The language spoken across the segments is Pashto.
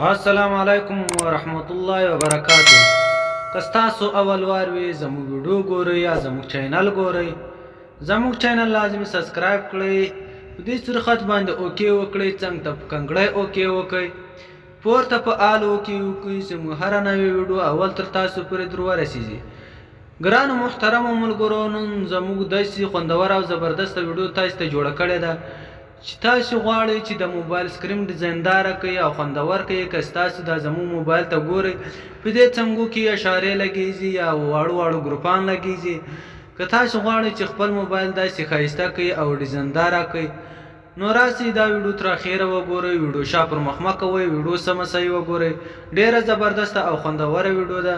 السلام علیکم ورحمت الله وبرکاتہ. که ستاسو اول وار وي زموږ ویډیو ګورئ یا زموږ چینل ګورئ، زموږ چینل لازمي سبسکرایب کړئ، په دې سرخط باندې اوکې وکړئ، څنګ ته په کنګړی اوکې وکړئ، پورته په آل اوکې وکړئ، زموږ هره نوې ویډیو اول تر تاسو پورې در ورسیږي. ګرانو محترمو ملګرو، نن زموږ داسې خوندوره او زبردسته ویډیو تاسو ته جوړه کړې ده چې تاسو غواړئ چې د موبایل سکرین ډیزاینداره کړئ او خوندور کړئ. که ستاسو دا زموږ موبایل ته ګورئ، په دې څنګو کې اشارې لګیږي یا واړو واړو ګروپان لګیږي. که تاسو غواړئ چې خپل موبایل داسې ښایسته کړئ او ډیزاینداره کړئ، نو راسئ دا ویډیو تر اخره وګورئ، ویډیو شا پر مخ مه کوئ، ویډیو سمه صحیح وګورئ. ډېره زبردسته او خوندوره ویډیو ده.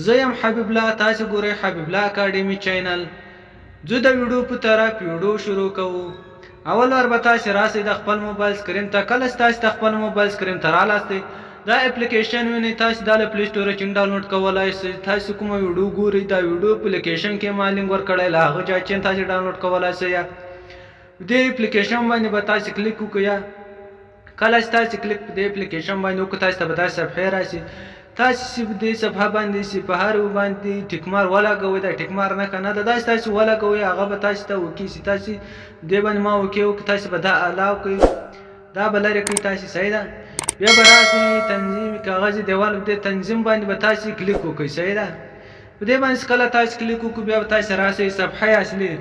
زه یم حبیب الله، تاسو ګورئ حبیب الله اکاډمي چینل. زه د ویډیو په طرف ویډیو شروع کوو. اول وار به تاسې راسئ د خپل موبایل سکرین ته. کله چې تاسې د خپل موبایل سکرین ته رالاستئ، دا اپلیکیشن وینئ، تاسې دا له پلی سټوره چې ډاونلوډ کولی شئ. تاسې کومه ویډیو ګورئ، دا ویډیو اپلیکیشن کې ما لینک ورکړی، له هغه ځای چې تاسې ډاونلوډ کولی شئ. یا دې اپلیکیشن باندې به تاسې کلیک وکړئ. یا کله چې تاسې کلیک په دې اپلیکیشن باندې وکړئ، تاسې ته به داسې صفحې راشي. تاسې په دې صفحه باندې په هر یو باندې ټیک مار ولګوئ. دا ټیک مار نښه نه ده، داسې تاسې ولګوئ، هغه به تاسې ته اوکې شي. تاسې دې باندې ما اوکې وکړئ، تاسې به دا الاو کړئ، دا به لرې کړئ. تاسې صحیح ده. بیا به راسئ تنظیم کاغذ دیوال، په دې تنظیم باندې به تاسې کلیک وکړئ. صحیح ده. په دې باندې کله تاسې کلیک وکړئ، بیا به تاسې راسئ صفحه اصلي.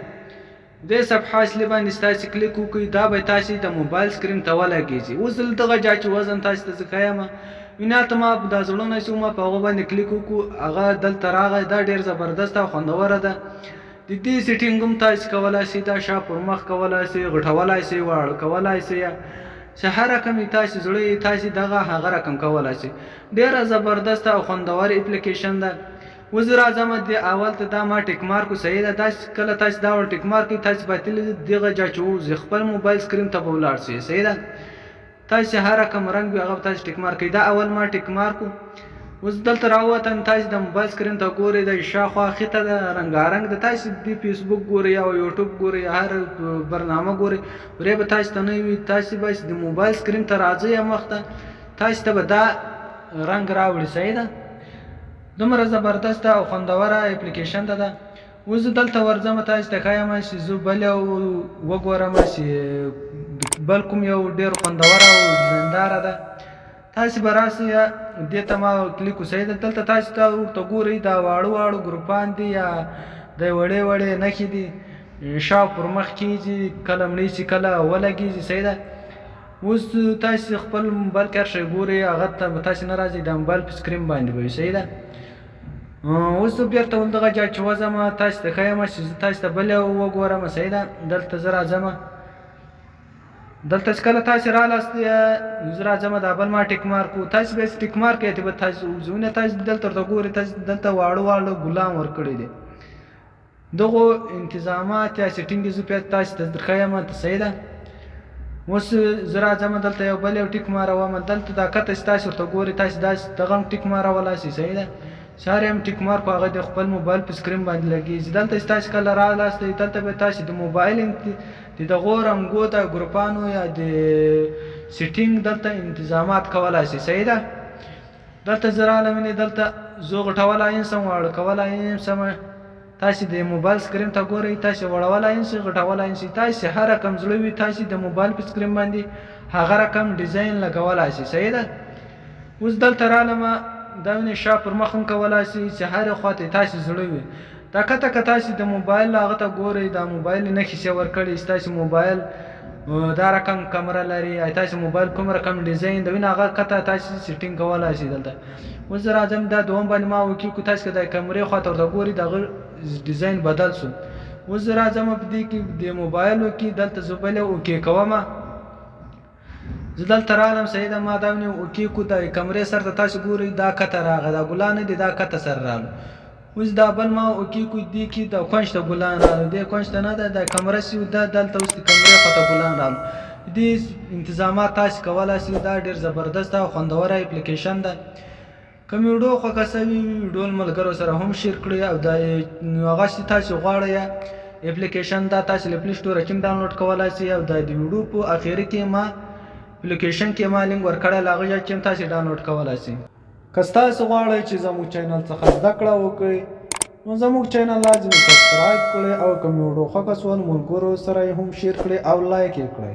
دې صفحه اصلي باندې تاسې کلیک وکړئ، دا به تاسې د موبایل سکرین ته ولګېږي. اوس دغه ځای چې وزن تاسې ته زه ښیم، ویناته ما دا زړونه چې ما په هغه باندې کلیک وکړو، هغه دلته راغی. دا ډېر زبردسته او خوندوره ده. د دې سیټینګ هم تاسې کولی شئ، دا شا پر مخ کولی شئ، غټولی شئ، واړه کولی شئ، یا چې هر رقم یې تاسې زړه یې تاسې دغه هغه رقم کولی شئ. ډېره زبردسته او خوندوره اپلیکیشن ده. اوس راځم دې اول ته دا ما ټیک مارک و. صحیح ده. داسې کله تاسې دا ډول ټیک مارک کړئ، تاسې باطل دغه ځای چې ووځئ، خپل موبایل سکرین ته به ولاړ شئ. صحیح ده. تاسې هر رقم رنګ وي هغه به تاسې ټیک مارک کړئ. دا اول ما ټیک مارک و. اوس دلته راووتم، تاسې د موبایل سکرین ته ګورئ، د شاوخوا خطه ده رنګارنګ ده. تاسې د فیسبوک ګورئ او یوټیوب ګورئ، هر برنامه ګورئ، ورې به تاسې ته نه وي. تاسې به د موبایل سکرین ته راځئ مخ ته، تاسې ته به دا رنګ راوړي. صحیح ده. دومره زبردسته او خوندوره اپلیکیشن ده. اوس زه دلته ورځم، تاسې ته ښیم چې زه بل یو وګورم چې بل کوم یو ډېر خوندوره او ډیزاینداره ده. تاسې به راسئ، دې ته ما کلیک و. صحیح ده. دلته تاسې ته ورته ګورئ، دا واړه واړه ګروپان دي یا د وړې وړې نښې دي، شا پر مخ کېږي، کله مړې شي کله ولګېږي. صحیح ده. اوس تاسې خپل موبایل کې هر شی ګورئ، هغه ته به تاسې نه راځئ، د موبایل په سکرین باندې به وي. صحیح ده. اوس زه بېرته همدغه ځای چې وځم، تاسې ته ښیم چې زه تاسې ته بل یو وګورم. صحیح ده. دلته زه راځم، دلته چې کله تاسې رالاستئ، زه راځم دا بل ما ټیک مارک و. تاسې به یې ټیک مارک کړئ، به تاسې وځونه تاسې دلته ورته ګورئ، تاسې دلته واړه واړه ګلان ورکړي دي. دغو انتظامات یا سیټینګ زه تاسې ته درښیم. صحیح ده. اوس زه راځم دلته یو بل یو ټیک ماروم. دلته دا کته چې تاسې ورته ګورئ، تاسې داسې دغه هم ټیک مارولی شئ. صحیح ده. هر یم ټیک مارک هغه د خپل موبایل په سکرین باندې لګېږي. دلته چې تاسې کله رالاستئ، دلته به تاسې د موبایل د دغو رنګو د ګروپانو یا د سیټینګ دلته انتظامات کولی شئ. صحیح ده. دلته زه رالم، دلته زه غټولی یم سم، واړه کولی یم سم. تاسې د موبایل سکرین ته ګورئ، تاسې غوړولی یم شئ، غټولی یم شئ. تاسې هر رقم زړه وي، تاسې د موبایل په سکرین باندې هغه رقم ډیزاین لګولی شئ. صحیح ده. اوس دلته رالم، دا وینئ شا پر مخ هم کولی شئ، چې هرې خواته تاسې زړه وي. دا کته که تاسې د موبایل هغه ته ګورئ، دا موبایل نښې چې ورکړي، ستاسې موبایل دا رقم کمره لري، یا تاسې موبایل کوم رقم ډیزاین ده، وینئ هغه کته تاسې سیټینګ کولی شئ. دلته اوس زه راځم، دا دوم باندې ما اوکې کړو. تاسې که د کمرې خواته ورته ګورئ، د هغه ډیزاین بدل شو. اوس زه راځم په دې کې د موبایلو کې، دلته زه بل یو اوکې کوم. زه دلته رالم. صحیح ده. ما دا ونیو اوکې کړو، د کمرې سر ته تاسې ګورئ، دا کته راغی، دا ګلان نه دي، دا کته سر راغلو. اوس دا بل ما اوکې کړو، دې کې د کونج ته ګلان راغلو، دې کونج ته نه ده، د کمره سي دا دلته اوس د کمرې خواته ګلان راغلو. دې انتظامات تاسې کولی شئ. دا ډېر زبردسته او خوندوره اپلیکیشن ده. که مې ویډیو خوښه شوې وي، ویډیو ملګرو سره هم شیر کړئ، او دا هغه چې تاسې غواړئ اپلیکیشن دا تاسې له پلی سټوره کې ډاونلوډ کولی شئ. او دا د ویډیو په اخر کې ما اپلیکیشن کې ما لینک ورکړی هغه ځای چې تاسو ډاونلوډ کولی شئ. که تاسو غواړئ چې زموږ چینل څخه زده کړه وکړئ نو زموږ چینل لازمي سبسکرایب کړئ او که مې ویډیو خوښه شوه نو ملګرو سره یې هم شیر کړئ او لایک یې کړئ.